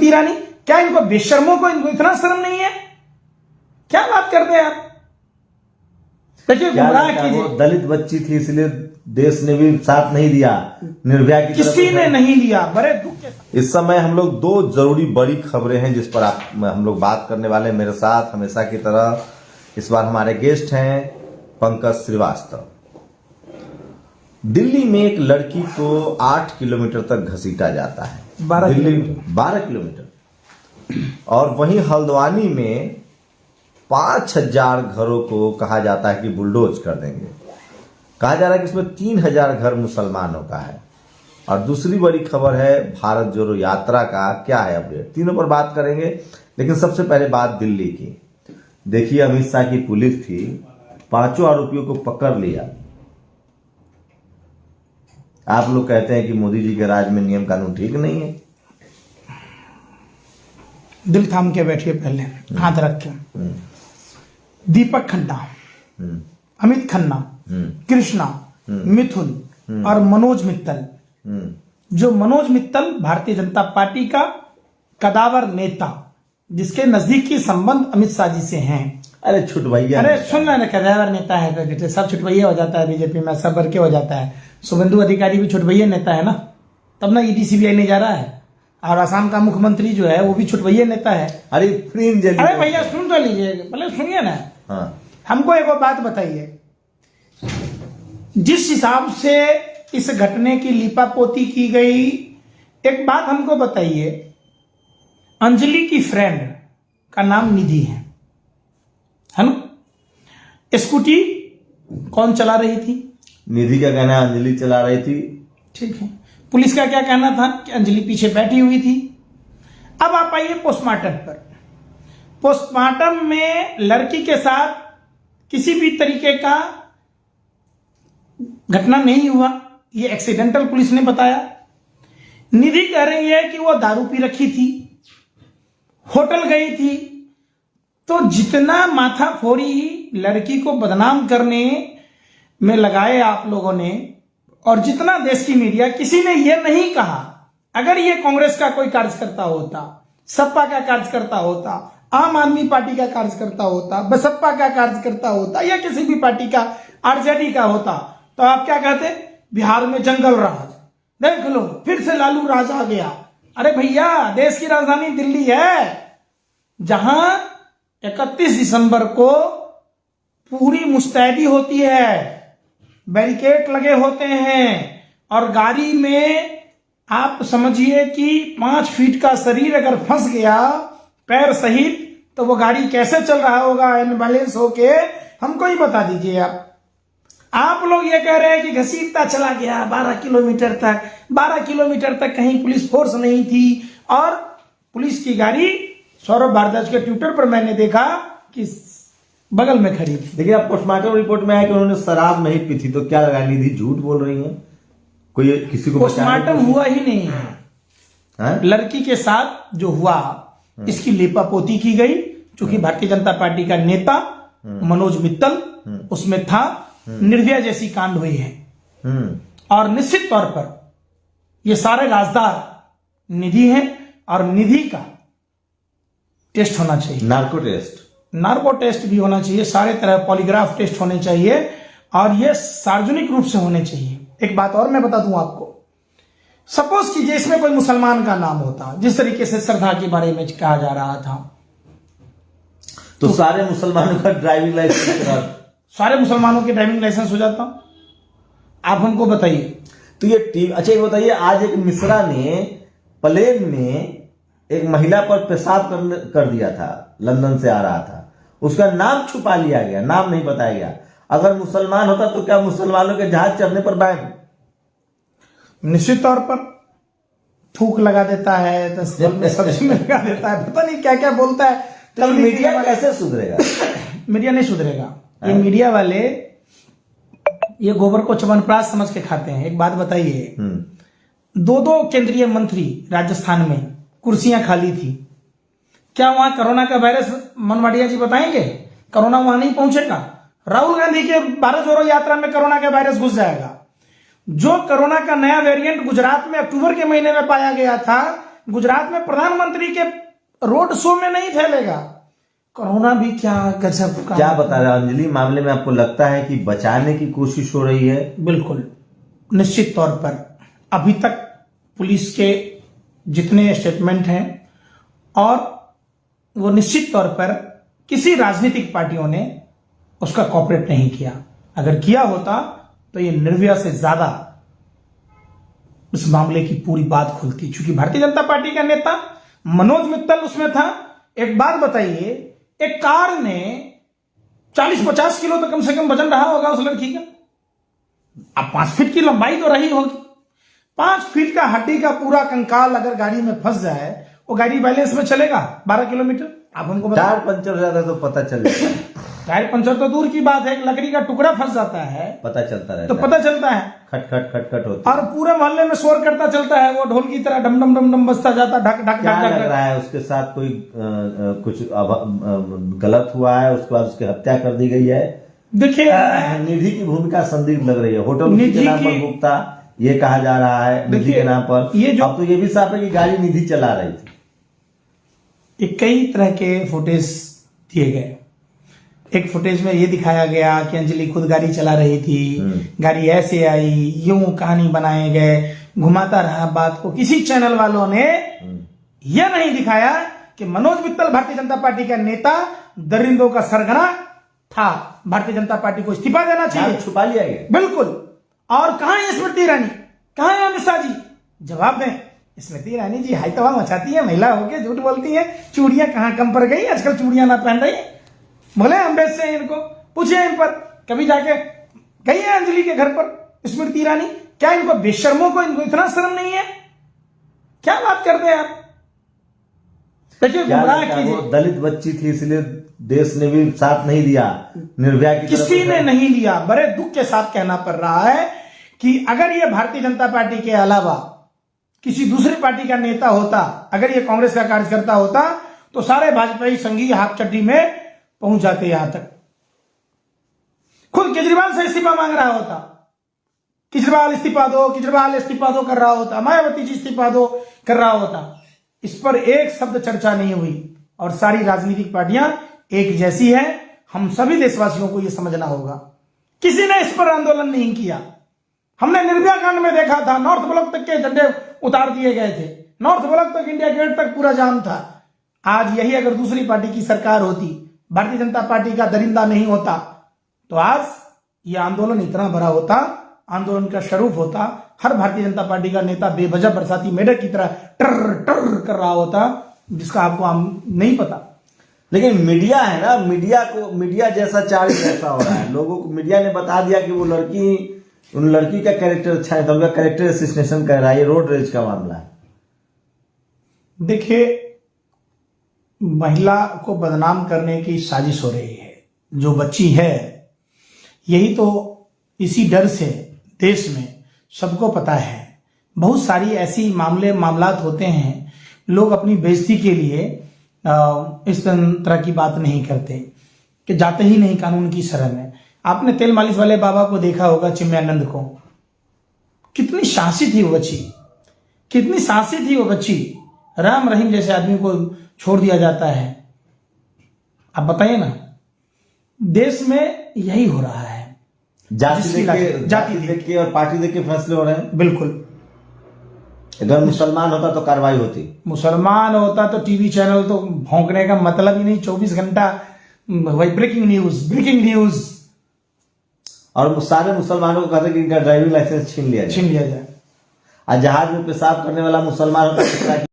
स्मृति ईरानी, क्या इनको बेशर्मों को इनको इतना शर्म नहीं है? क्या बात करते हैं आप? देखिए गुमराह कीजिए, दलित बच्ची थी इसलिए देश ने भी साथ नहीं दिया, निर्भया की किसी ने नहीं लिया। बड़े दुख के साथ इस समय हम लोग दो जरूरी बड़ी खबरें हैं जिस पर हम लोग बात करने वाले हैं। मेरे साथ हमेशा की तरह इस बार हमारे गेस्ट हैं पंकज श्रीवास्तव। दिल्ली में एक लड़की को 8 किलोमीटर तक घसीटा जाता है, 12 किलोमीटर, और वहीं हल्द्वानी में 5000 घरों को कहा जाता है कि बुलडोज कर देंगे। कहा जा रहा है कि इसमें 3000 घर मुसलमानों का है। और दूसरी बड़ी खबर है भारत जोड़ो यात्रा का क्या है अपडेट, तीनों पर बात करेंगे। लेकिन सबसे पहले बात दिल्ली की। देखिए अमित शाह की पुलिस थी, 5 आरोपियों को पकड़ लिया। आप लोग कहते हैं कि मोदी जी के राज में नियम कानून ठीक नहीं है। दिल थाम के बैठिए, पहले हाथ रख के। दीपक खन्ना, अमित खन्ना, कृष्णा, मिथुन और मनोज मित्तल। जो मनोज मित्तल भारतीय जनता पार्टी का कदावर नेता, जिसके नजदीकी संबंध अमित शाह जी से हैं। अरे छुटवैया, अरे सुन रहे, कदावर नेता है, सब छुटवैया हो जाता है बीजेपी में, सब भर के हो जाता है। शुभेंदु अधिकारी भी छुटवैया नेता है ना, तब ना ईडी सीबीआई नहीं जा रहा है। और असम का मुख्यमंत्री जो है वो भी छुटवैया नेता है। अरे अरे भैया सुन तो लीजिए, पहले सुनिए ना। हाँ। हमको एक और बात बताइए, जिस हिसाब से इस घटने की लिपापोती की गई, एक बात हमको बताइए, अंजलि की फ्रेंड का नाम निधि है ना? स्कूटी कौन चला रही थी? निधि का कहना है अंजलि चला रही थी। ठीक है, पुलिस का क्या कहना था कि अंजलि पीछे बैठी हुई थी। अब आप आइए पोस्टमार्टम पर। पोस्टमार्टम में लड़की के साथ किसी भी तरीके का घटना नहीं हुआ, ये एक्सीडेंटल पुलिस ने बताया। निधि कह रही है कि वो दारू पी रखी थी, होटल गई थी। तो जितना माथाफोरी लड़की को बदनाम करने में लगाए आप लोगों ने, और जितना देश की मीडिया, किसी ने यह नहीं कहा अगर ये कांग्रेस का कोई कार्यकर्ता होता, सपा का कार्यकर्ता होता, आम आदमी पार्टी का कार्यकर्ता होता, बसपा का कार्यकर्ता होता, या किसी भी पार्टी का, आरजेडी का होता, तो आप क्या कहते? बिहार में जंगल राज, देख लो फिर से लालू राज आ गया। अरे भैया, देश की राजधानी दिल्ली है, जहां 31 दिसंबर को पूरी मुस्तैदी होती है, बैरिकेड लगे होते हैं, और गाड़ी में आप समझिए कि 5 फीट का शरीर अगर फंस गया पैर सहित, तो वो गाड़ी कैसे चल रहा होगा इनबैलेंस होके, हमको ही बता दीजिए आप लोग ये कह रहे हैं कि घसीटता चला गया 12 किलोमीटर तक। 12 किलोमीटर तक कहीं पुलिस फोर्स नहीं थी, और पुलिस की गाड़ी सौरभ भारद्वाज के ट्विटर पर मैंने देखा कि बगल में खड़ी थी। देखिए, आप पोस्टमार्टम रिपोर्ट में आया कि उन्होंने शराब नहीं पी थी, तो क्या लगा निधि झूठ बोल रही है? कोई किसी को पोस्टमार्टम हुआ ही नहीं है। लड़की के साथ जो हुआ, इसकी लेपापोती की गई, क्योंकि भारतीय जनता पार्टी का नेता मनोज मित्तल उसमें था। निर्भया जैसी कांड हुई है, और निश्चित तौर पर ये सारे राजदार निधि हैं, और निधि का टेस्ट होना चाहिए, नार्को टेस्ट भी होना चाहिए, सारे तरह पॉलीग्राफ टेस्ट होने चाहिए, और ये सार्वजनिक रूप से होने चाहिए। एक बात और मैं बता दूं आपको, सपोज कीजिए इसमें कोई मुसलमान का नाम होता, जिस तरीके से श्रद्धा के बारे में कहा जा रहा था, तो सारे मुसलमानों का ड्राइविंग लाइसेंस, सारे मुसलमानों के ड्राइविंग लाइसेंस हो जाता। आप हमको बताइए। तो ये टीम, अच्छा ये बताइए, आज एक मिश्रा ने प्लेन में एक महिला पर पेशाब कर दिया था, लंदन से आ रहा था, उसका नाम छुपा लिया गया, नाम नहीं बताया गया। अगर मुसलमान होता तो क्या मुसलमानों के जहाज चढ़ने पर बैन? निश्चित तौर पर थूक लगा देता है, सब्जी में लगा देता है, पता नहीं क्या क्या बोलता है। तो मीडिया कैसे सुधरेगा? मीडिया नहीं सुधरेगा। ये मीडिया वाले ये गोबर को च्यवनप्राश समझ के खाते हैं। एक बात बताइए, 2 केंद्रीय मंत्री राजस्थान में कुर्सियां खाली थी, क्या वहां कोरोना का वायरस, मनवाड़िया जी बताएंगे, कोरोना वहां नहीं पहुंचेगा? राहुल गांधी के भारत जोड़ो यात्रा में कोरोना का वायरस घुस जाएगा। जो कोरोना का नया वेरिएंट गुजरात में अक्टूबर के महीने में पाया गया था, गुजरात में प्रधानमंत्री के रोड शो में नहीं फैलेगा। कोरोना भी क्या गजब का। क्या बता रहे अंजलि मामले में आपको लगता है कि बचाने की कोशिश हो रही है? बिल्कुल, निश्चित तौर पर अभी तक पुलिस के जितने स्टेटमेंट हैं, और वो निश्चित तौर पर किसी राजनीतिक पार्टियों ने उसका कॉपरेट नहीं किया। अगर किया होता तो ये निर्भया से ज्यादा उस मामले की पूरी बात खुलती, क्योंकि भारतीय जनता पार्टी का नेता मनोज मित्तल उसमें था। एक बात बताइए, एक कार में 40-50 किलो तो कम से कम वजन रहा होगा उस लड़की का। अब 5 फीट की लंबाई तो रही होगी। 5 फीट का हड्डी का पूरा कंकाल अगर गाड़ी में फंस जाए, वो गाड़ी बैलेंस में चलेगा 12 किलोमीटर? आप हमको बताओ। टायर पंचर हो जाता है तो पता चल जाता है। टायर पंचर तो दूर की बात है, एक लकड़ी का टुकड़ा फंस जाता है पता चलता रहता तो पता चलता है। खट खट खट खट होता और पूरे मोहल्ले में शोर करता चलता है, वो ढोल की तरह डम डम डम डम बजता जाता, ढक ढक क्या ढक लग ढक। रहा है उसके साथ कोई कुछ गलत हुआ है, उसके बाद उसकी हत्या कर दी गई है? देखिए, निधि की भूमिका संदिग्ध लग रही है। होटल निधि के नाम पर की- गुप्ता ये कहा जा रहा है निधि देखिए, के नाम पर। ये जो- अब तो ये भी साफ है कि गाड़ी निधि चला रही थी। ये कई तरह के फुटेज दिए गए। एक फुटेज में ये दिखाया गया कि अंजलि खुद गाड़ी चला रही थी, गाड़ी ऐसे आई, यूं कहानी बनाए गए, घुमाता रहा बात को। किसी चैनल वालों ने यह नहीं दिखाया कि मनोज मित्तल भारतीय जनता पार्टी का नेता दरिंदों का सरगना था। भारतीय जनता पार्टी को इस्तीफा देना चाहिए। छुपा लिया गया। बिल्कुल। और कहां है स्मृति ईरानी, कहां है अमित शाह जी? जवाब दें। स्मृति ईरानी जी हाई तबाह मचाती है, महिला होके झूठ बोलती है। चूड़ियां कहां कम पड़ गई, आजकल चूड़ियां ना पहन रही। बोले हम बेच से इनको, पूछे इन पर, कभी जाके गई है अंजलि के घर पर स्मृति ईरानी? क्या इनको बेशर्मों को, इनको इतना शर्म नहीं है? क्या बात करते हैं आप? देखिए, क्या गुमराह लगता है, वो कीजिए। दलित बच्ची थी इसलिए देश ने भी साथ नहीं दिया निर्भया की तरफ किसी से। ने नहीं दिया। बड़े दुख के साथ कहना पड़ रहा है कि अगर ये भारतीय जनता पार्टी के अलावा किसी दूसरी पार्टी का नेता होता, अगर ये कांग्रेस का कार्यकर्ता होता, तो सारे भाजपाई संघी हाथ चड्डी में पहुंच जाते यहां तक। खुद केजरीवाल से इस्तीफा मांग रहा होता, केजरीवाल इस्तीफा दो, केजरीवाल इस्तीफा दो कर रहा होता, मायावती जी इस्तीफा दो कर रहा होता। इस पर एक शब्द चर्चा नहीं हुई। और सारी राजनीतिक पार्टियां एक जैसी है। हम सभी देशवासियों को यह समझना होगा, किसी ने इस पर आंदोलन नहीं किया। हमने निर्भया कांड में देखा था, नॉर्थ ब्लॉक तक के झंडे उतार दिए गए थे, नॉर्थ ब्लॉक तक, इंडिया गेट तक पूरा जाम था। आज यही अगर दूसरी पार्टी की सरकार होती, भारतीय जनता पार्टी का दरिंदा नहीं होता, तो आज यह आंदोलन इतना बड़ा होता, आंदोलन का स्वरूप होता। हर भारतीय जनता पार्टी का नेता बेवजह बरसाती मेढक की तरह टर टर कर रहा होता, जिसका आपको नहीं पता। लेकिन मीडिया है ना, मीडिया जैसा चाल ऐसा हो रहा है। लोगों को मीडिया ने बता दिया कि वो उन लड़की का कैरेक्टर अच्छा है, तो उनका कैरेक्टर एसिनेशन कर रहा है। ये रोड रेज का मामला है। देखिए, महिला को बदनाम करने की साजिश हो रही है। जो बच्ची है, यही तो इसी डर से देश में सबको पता है, बहुत सारी ऐसी मामलात होते हैं, लोग अपनी बेइज्जती के लिए इस तरह की बात नहीं करते कि जाते ही नहीं कानून की शरण में। आपने तेल मालिश वाले बाबा को देखा होगा, चिन्मयानंद को, कितनी साहसी थी वो बच्ची, कितनी साहसी थी वो बच्ची। राम रहीम जैसे आदमी को छोड़ दिया जाता है। आप बताइए ना, देश में यही हो रहा है। जाति देख के और पार्टी देख के फैसले हो रहे हैं। बिल्कुल। अगर मुसलमान होता तो कार्रवाई होती, मुसलमान होता तो टीवी चैनल तो भौंकने का मतलब ही नहीं, 24 घंटा वही ब्रेकिंग न्यूज। और सारे मुसलमानों को कहते कि इनका ड्राइविंग लाइसेंस छीन लिया जाए। जाए। और जहाज में पेशाब करने वाला मुसलमान होता है